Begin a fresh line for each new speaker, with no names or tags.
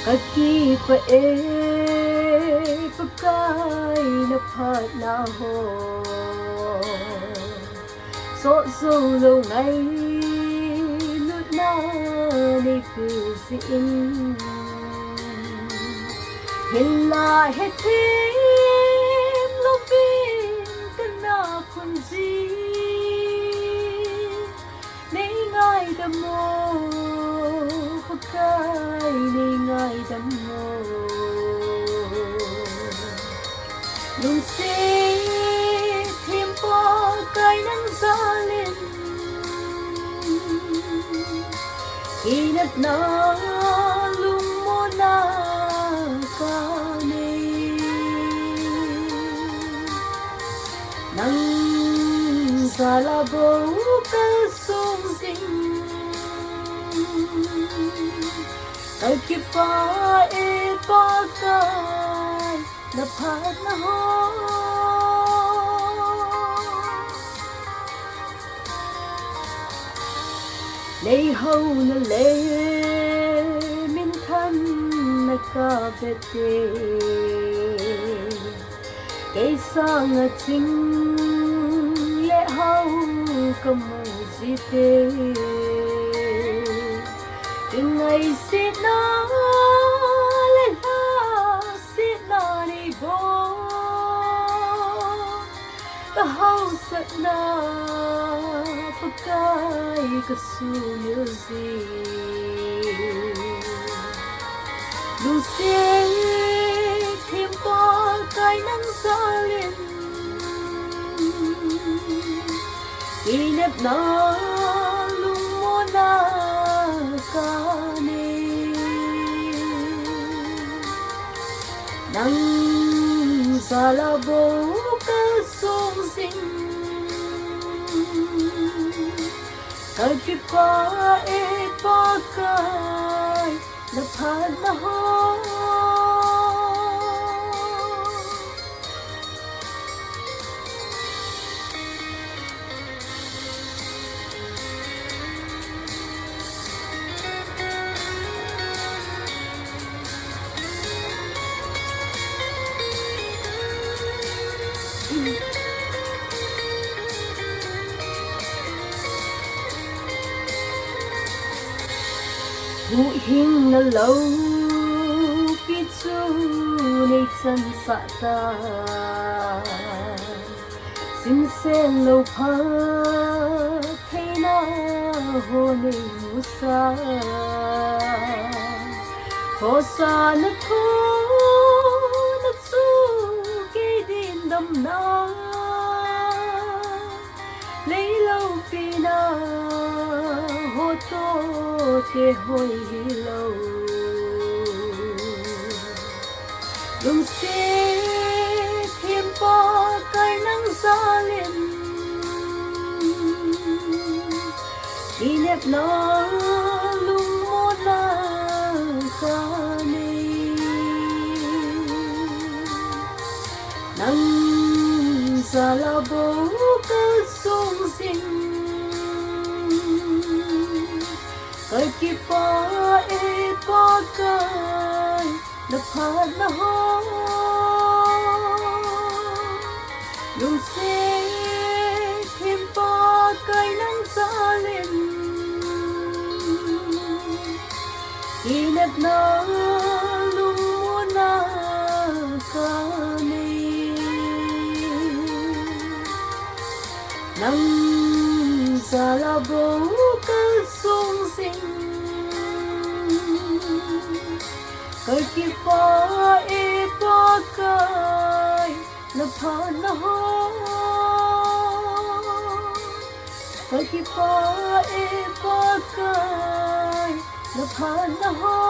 Kaki pa e pakai na phat na ho so so lo ngai lut na ni pu si in hilla he tim lo bin kana kun si nei ngai da mo pakai nei ngai da mo lung si tim po kai nang zalin inat na lung mo na ka nei nang salabo ka sung sing ai ki pa e pa kai na phat na ho lấy hậu na lệ min thân na ca về tê cái sang a chinh lệ hậu cầm gì tê cái ngày xin na lệ ha xin na đi bo cái hậu sat na pakai kasunya zi lucy tim pakai nang salin inap na lung mo na ka ni nang salabo ka sung sing kaki pa e pa kai na phat na ho Hu hing na lâu pi chu nei chan sa ta sim se lo pha thei na ho nei mu sa ho sa na thu na chu ke din dam na lấy lâu pi na ho to ke hoi lâu lung si thêm po kai nang zalin inep na lung mo na ka nei nang salabo ka sung sing kaki pa e pa kai na phat na ho lung si tim pa kai nang zalin inap na lung mo na ka nei nang salabo ka sung sing kaki pa e pa kai na phat na ho kaki pa e pa kai na phat na ho